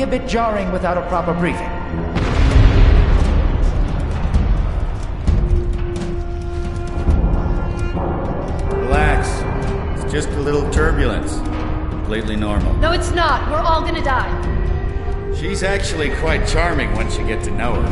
a bit jarring without a proper briefing. Relax. It's just a little turbulence. Completely normal. No, it's not. We're all gonna die. She's actually quite charming once you get to know her.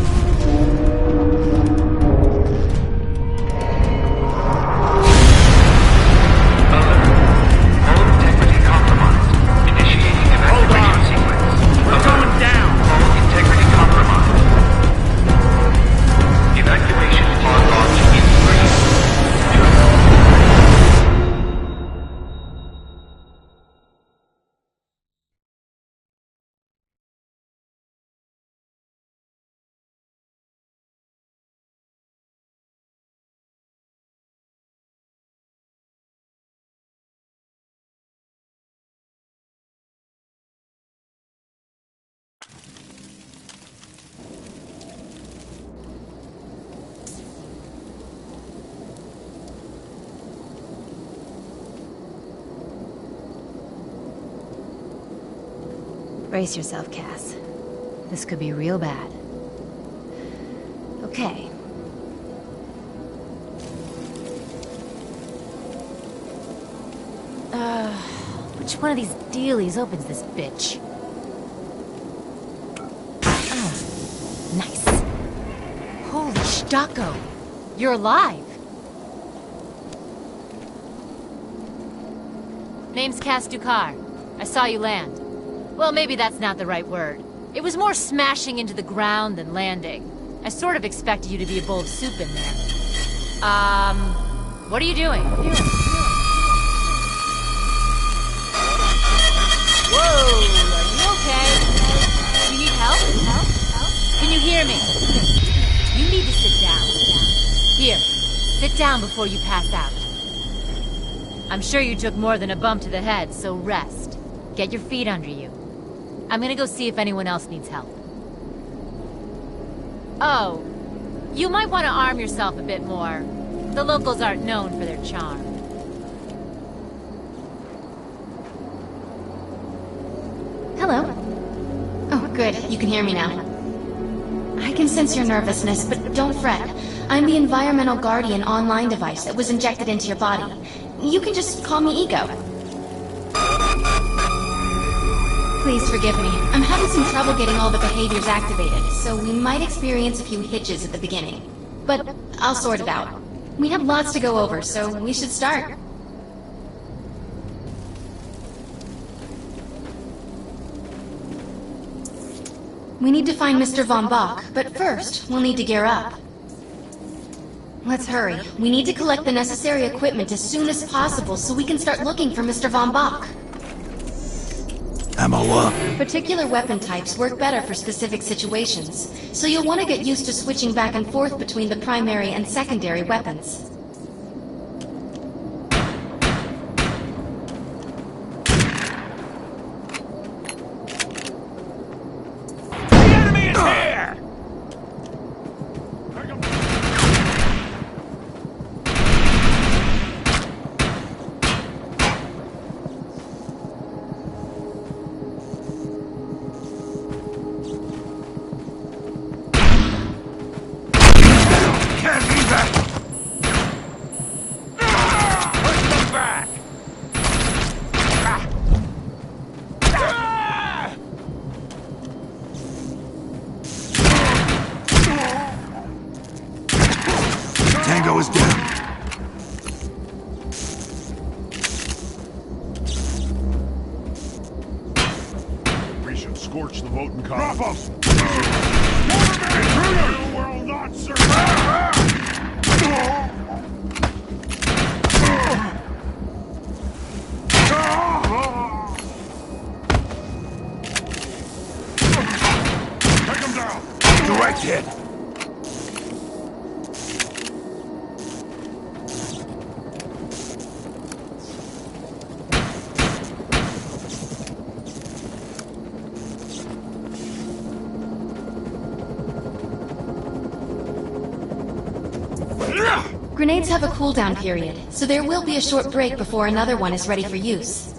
Brace yourself, Cass. This could be real bad. Okay. Which one of these dealies opens this bitch? Oh, nice. Holy Stocko! You're alive! Name's Cass Dukar. I saw you land. Well, maybe that's not the right word. It was more smashing into the ground than landing. I sort of expected you to be a bowl of soup in there. What are you doing? Whoa, are you okay? Do you need help? Can you hear me? You need to sit down. Here, sit down before you pass out. I'm sure you took more than a bump to the head, so rest. Get your feet under you. I'm gonna go see if anyone else needs help. Oh, you might want to arm yourself a bit more. The locals aren't known for their charm. Hello. Oh, good. You can hear me now. I can sense your nervousness, but don't fret. I'm the Environmental Guardian online device that was injected into your body. You can just call me Ego. Please forgive me. I'm having some trouble getting all the behaviors activated, so we might experience a few hitches at the beginning. But I'll sort it out. We have lots to go over, so we should start. We need to find Mr. Von Bach, but first, we'll need to gear up. Let's hurry. We need to collect the necessary equipment as soon as possible so we can start looking for Mr. Von Bach. Ammo up. Particular weapon types work better for specific situations, so you'll want to get used to switching back and forth between the primary and secondary weapons. The enemy is here! Tango is down. We should scorch the Voten column. Drop us! Intruder! You will not survive! Take him down! Direct hit! Grenades have a cooldown period, so there will be a short break before another one is ready for use.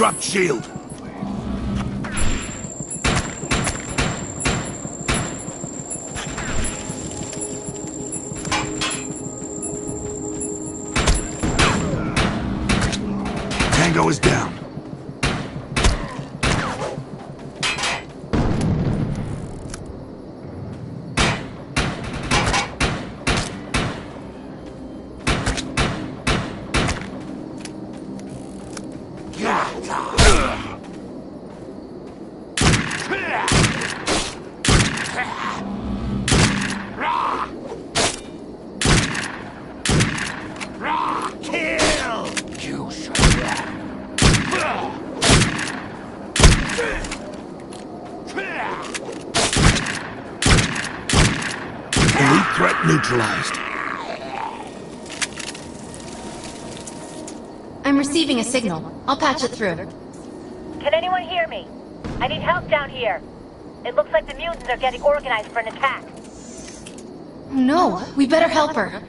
Drop shield. Tango is down. Elite threat neutralized. I'm receiving a signal. I'll patch it through. Can anyone hear me? I need help down here. It looks like the mutants are getting organized for an attack. Oh no, we better help her.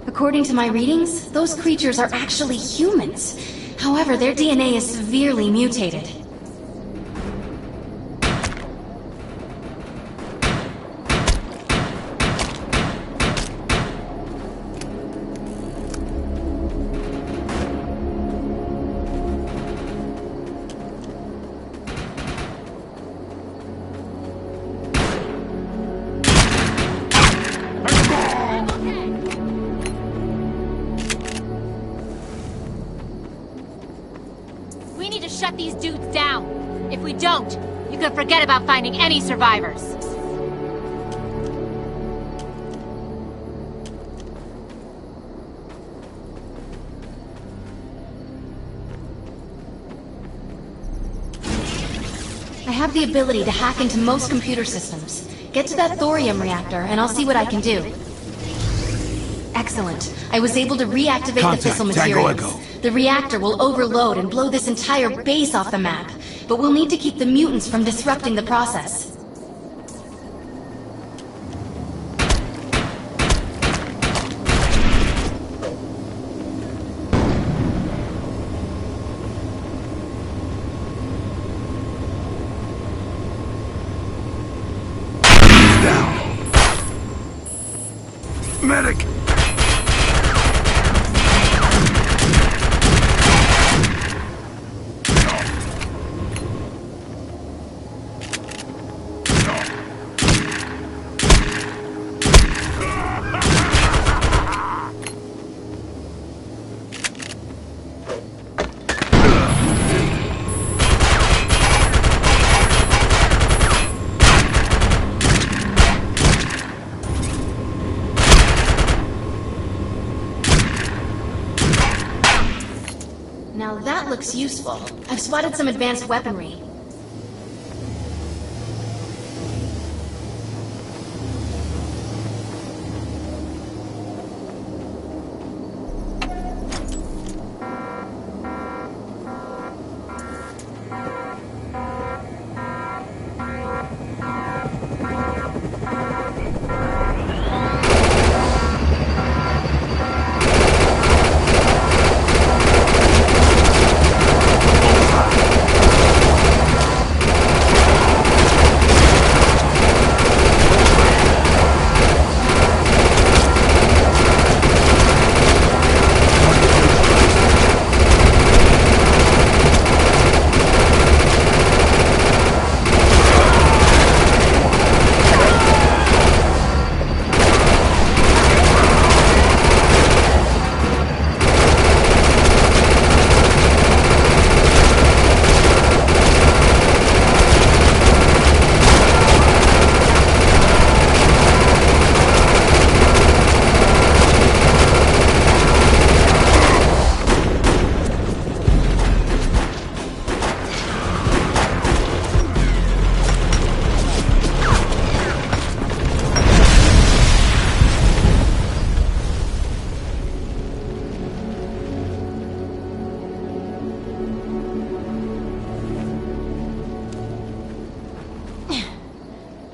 According to my readings, those creatures are actually humans. However, their DNA is severely mutated. We need to shut these dudes down. If we don't, you can forget about finding any survivors. I have the ability to hack into most computer systems. Get to that thorium reactor, and I'll see what I can do. Excellent. I was able to reactivate Contact, the fissile Tango materials. Echo. The reactor will overload and blow this entire base off the map, but we'll need to keep the mutants from disrupting the process. Down. Medic! Now that looks useful. I've spotted some advanced weaponry.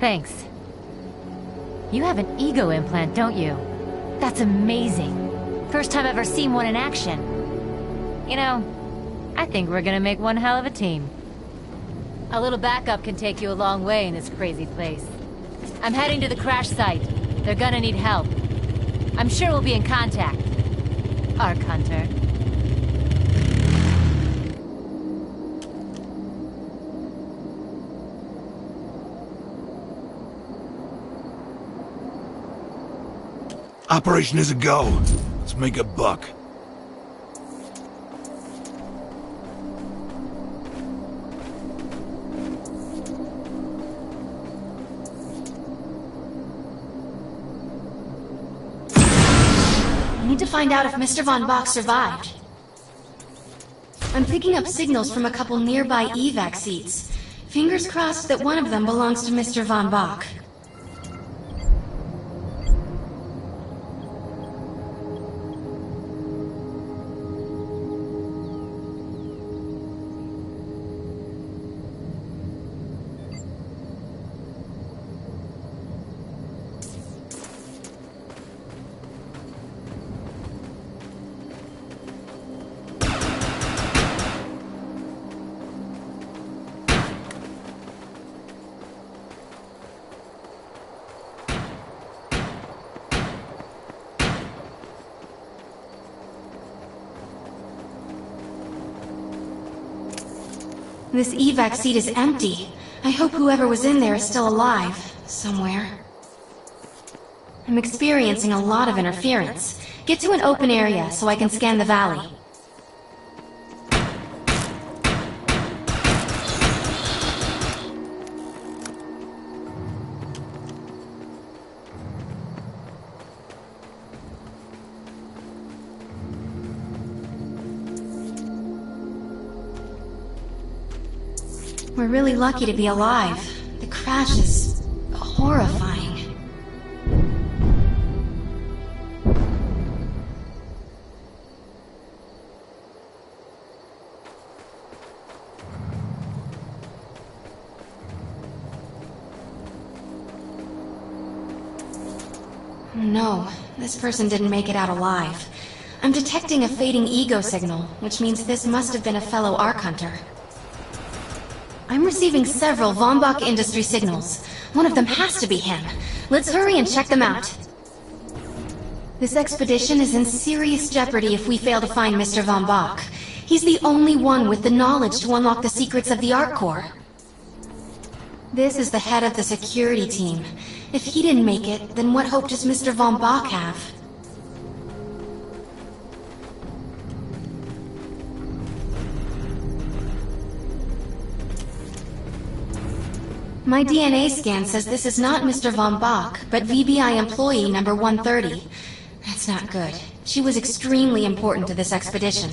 Thanks. You have an ego implant, don't you? That's amazing. First time I've ever seen one in action. You know, I think we're gonna make one hell of a team. A little backup can take you a long way in this crazy place. I'm heading to the crash site. They're gonna need help. I'm sure we'll be in contact. Arc Hunter. Operation is a go. Let's make a buck. I need to find out if Mr. Von Bach survived. I'm picking up signals from a couple nearby evac seats. Fingers crossed that one of them belongs to Mr. Von Bach. This evac seat is empty. I hope whoever was in there is still alive, somewhere. I'm experiencing a lot of interference. Get to an open area so I can scan the valley. We're really lucky to be alive. The crash is horrifying. No, this person didn't make it out alive. I'm detecting a fading ego signal, which means this must have been a fellow Arc Hunter. I'm receiving several Von Bach Industry signals. One of them has to be him. Let's hurry and check them out. This expedition is in serious jeopardy if we fail to find Mr. Von Bach. He's the only one with the knowledge to unlock the secrets of the Arc Core. This is the head of the security team. If he didn't make it, then what hope does Mr. Von Bach have? My DNA scan says this is not Mr. Von Bach, but VBI employee number 130. That's not good. She was extremely important to this expedition.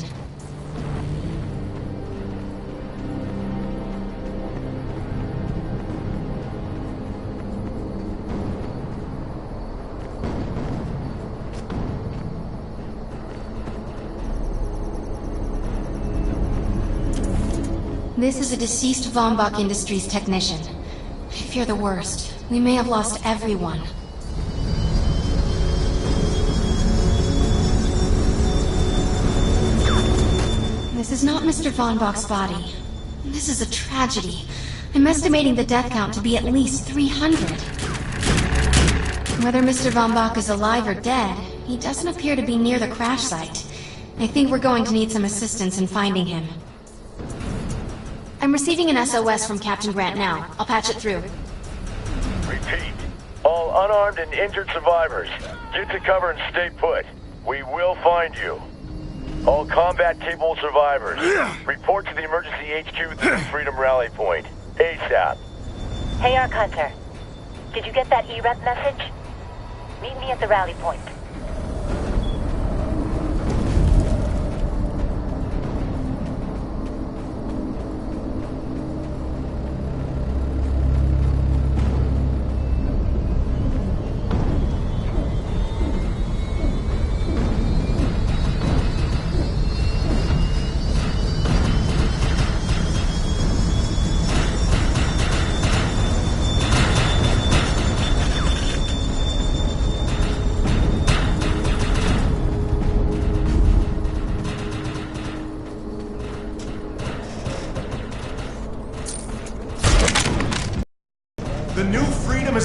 This is a deceased Von Bach Industries technician. I fear the worst. We may have lost everyone. This is not Mr. Von Bach's body. This is a tragedy. I'm estimating the death count to be at least 300. Whether Mr. Von Bach is alive or dead, he doesn't appear to be near the crash site. I think we're going to need some assistance in finding him. I'm receiving an SOS from Captain Grant now. I'll patch it through. Repeat. All unarmed and injured survivors, get to cover and stay put. We will find you. All combat-capable survivors, report to the emergency HQ through the Freedom Rally Point. ASAP. Hey, Arc Hunter. Did you get that EREP message? Meet me at the rally point.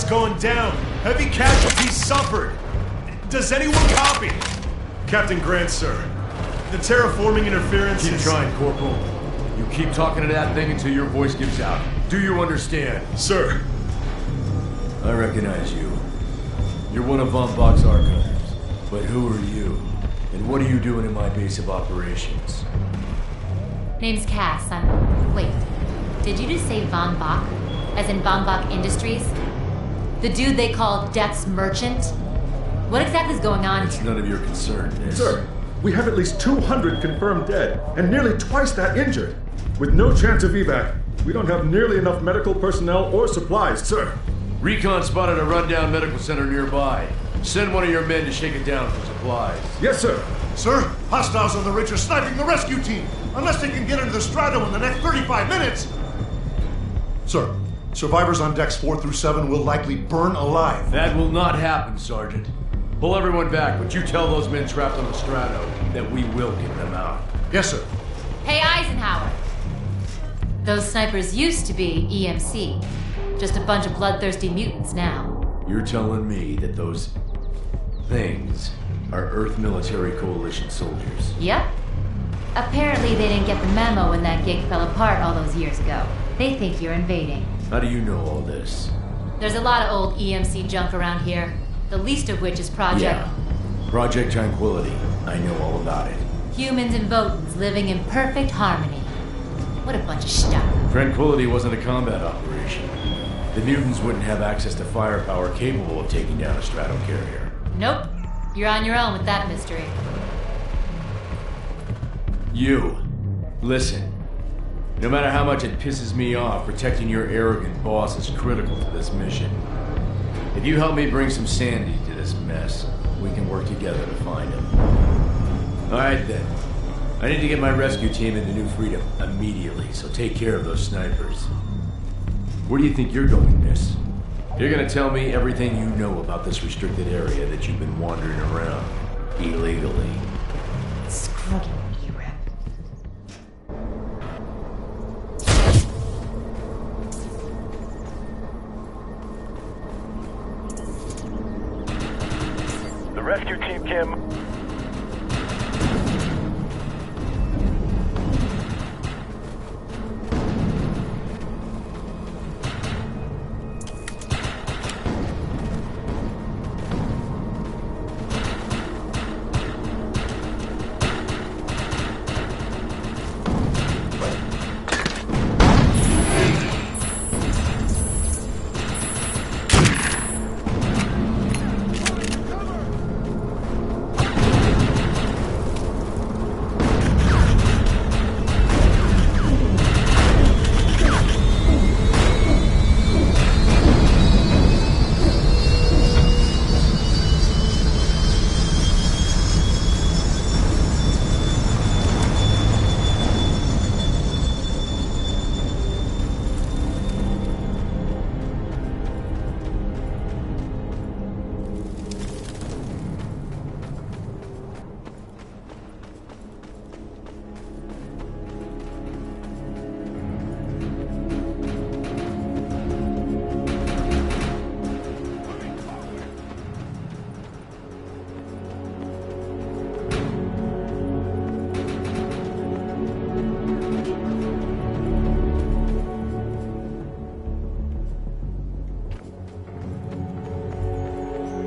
going down. Heavy casualties suffered. Does anyone copy? Captain Grant, sir. The terraforming interference Keep is... trying, Corporal. You keep talking to that thing until your voice gives out. Do you understand? Sir. I recognize you. You're one of Von Bach's archives. But who are you? And what are you doing in my base of operations? Name's Cass. Wait. Did you just say Von Bach? As in Von Bach Industries? The dude they call Death's Merchant? What exactly is going on It's here? none of your concern, miss. Sir, we have at least 200 confirmed dead, and nearly twice that injured. With no chance of evac, we don't have nearly enough medical personnel or supplies, sir. Recon spotted a rundown medical center nearby. Send one of your men to shake it down for supplies. Yes, sir. Sir, hostiles on the ridge are sniping the rescue team. Unless they can get into the strato in the next 35 minutes. Sir, survivors on decks 4 through 7 will likely burn alive. That will not happen, Sergeant. Pull everyone back, but you tell those men trapped on the strato that we will get them out. Yes, sir. Hey, Eisenhower! Those snipers used to be EMC. Just a bunch of bloodthirsty mutants now. You're telling me that those things are Earth Military Coalition soldiers? Yep. Apparently they didn't get the memo when that gig fell apart all those years ago. They think you're invading. How do you know all this? There's a lot of old EMC junk around here. The least of which is Project... Yeah. Project Tranquility. I know all about it. Humans and Votans living in perfect harmony. What a bunch of stuff. Tranquility wasn't a combat operation. The mutants wouldn't have access to firepower capable of taking down a stratocarrier. Nope. You're on your own with that mystery. You. Listen. No matter how much it pisses me off, protecting your arrogant boss is critical to this mission. If you help me bring some sanity to this mess, we can work together to find him. Alright then. I need to get my rescue team into New Freedom immediately, so take care of those snipers. Where do you think you're going, miss? You're gonna tell me everything you know about this restricted area that you've been wandering around illegally. Screw you, E-Rep. The rescue team can...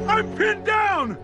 I'm pinned down!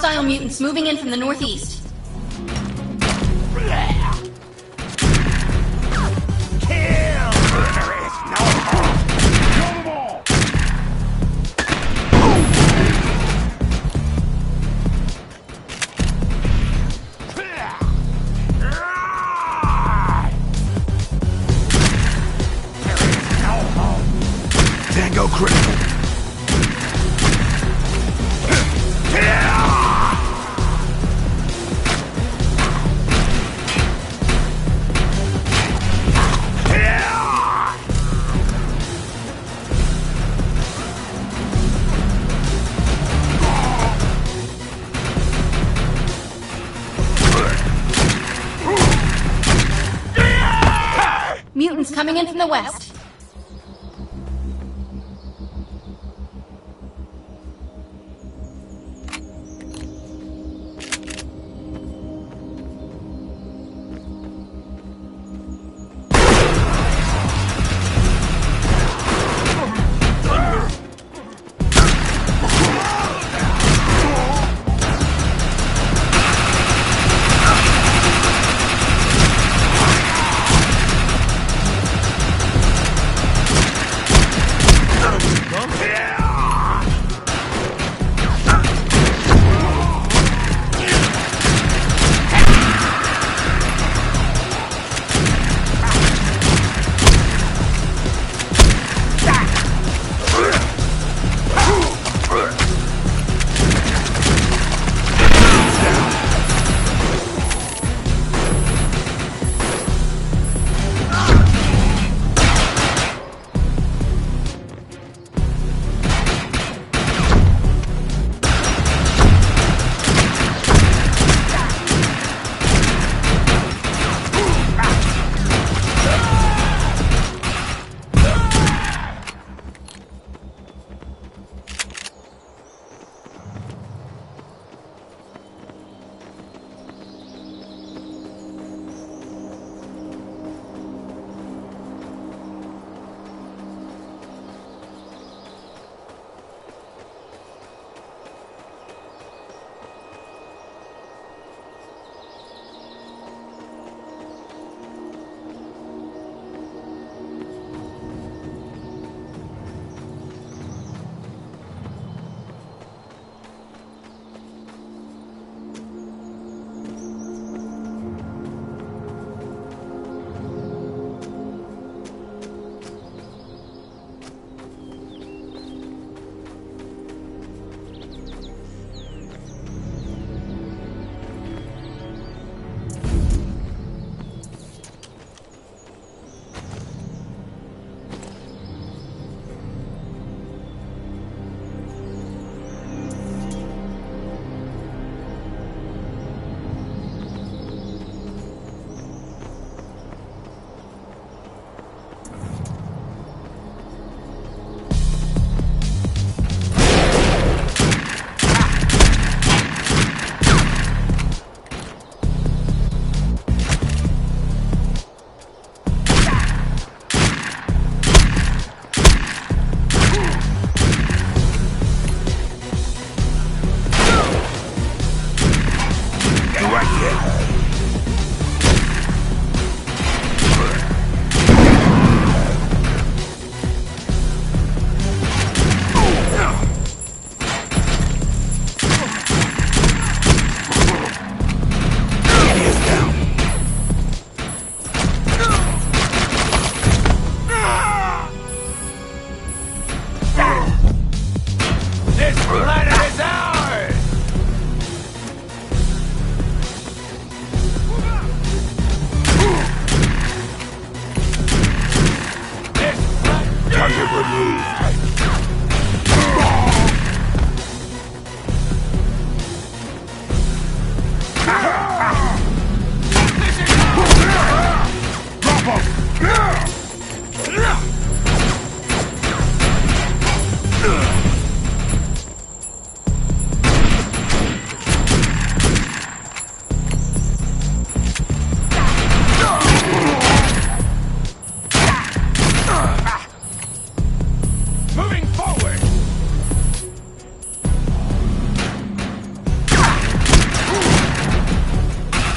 Hostile mutants moving in from the northeast. Tango critical. Mutants coming in from the west.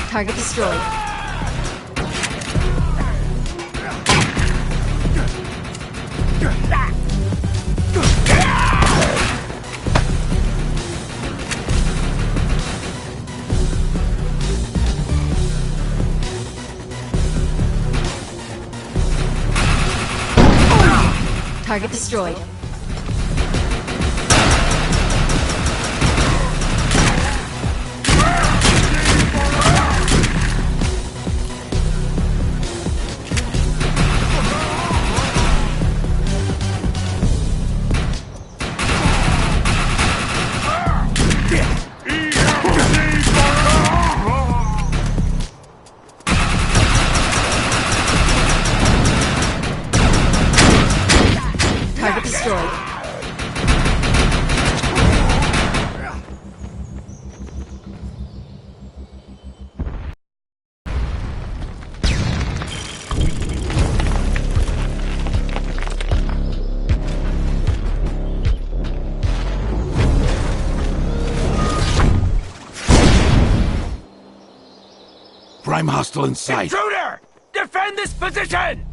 Target destroyed. Target destroyed. Target destroyed. Prime hostile in sight. Intruder! Defend this position!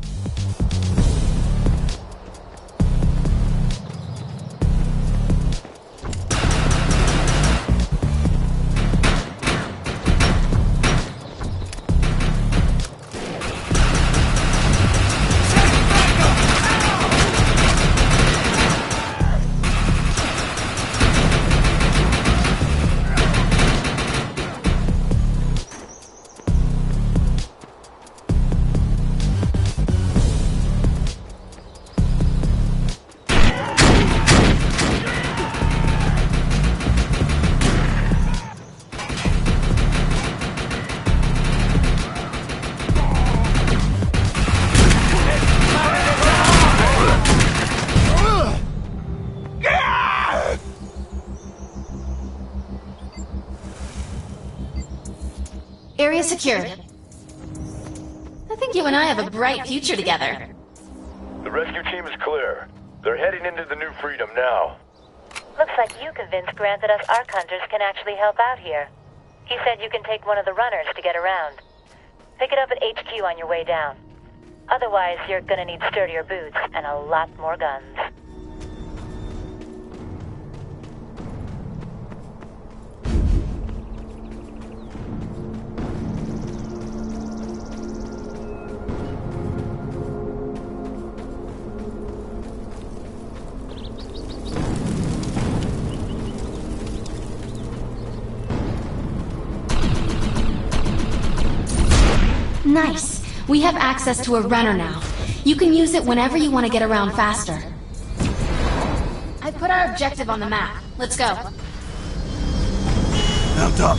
Area secured. I think you and I have a bright future together. The rescue team is clear. They're heading into the New Freedom now. Looks like you convinced Grant that us Ark Hunters can actually help out here. He said you can take one of the runners to get around. Pick it up at HQ on your way down. Otherwise, you're gonna need sturdier boots and a lot more guns. Nice. We have access to a runner now. You can use it whenever you want to get around faster. I put our objective on the map. Let's go. Mount up.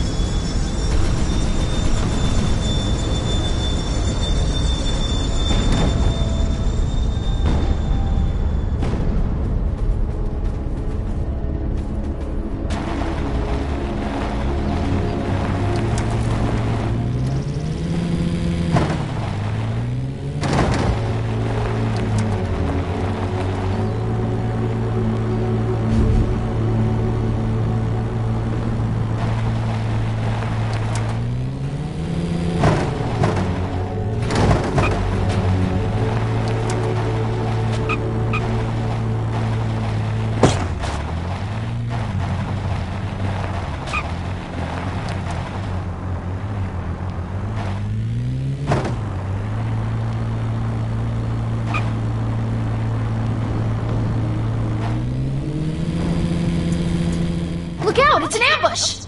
Look out! It's an ambush!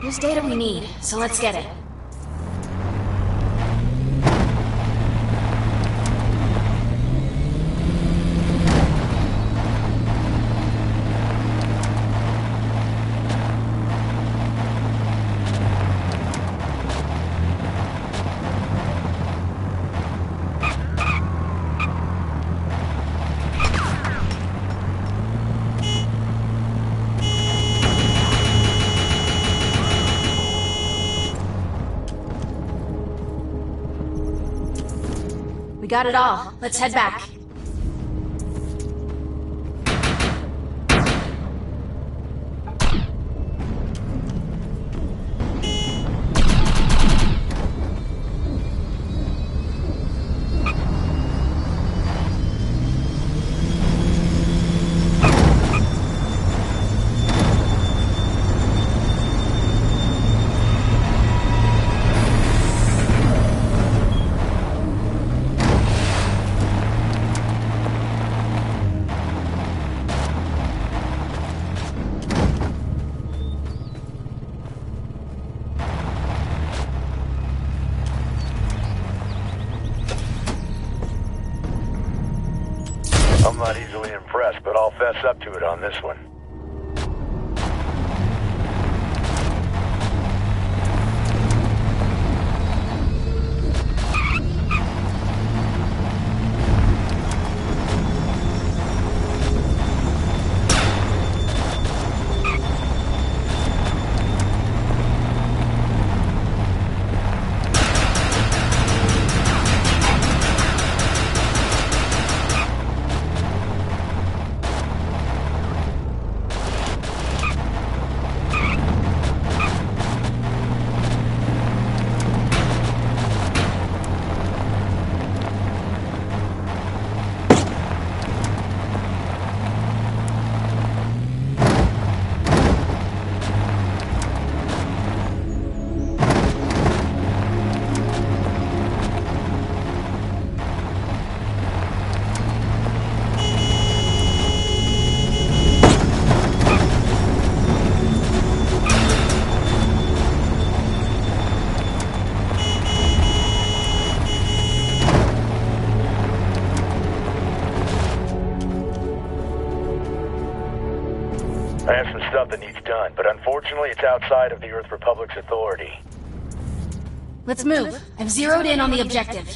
There's data we need, so let's get it. We got it all. Let's head back. not easily impressed, but I'll fess up to it on this one. I have some stuff that needs done, but unfortunately it's outside of the Earth Republic's authority. Let's move. I've zeroed in on the objective.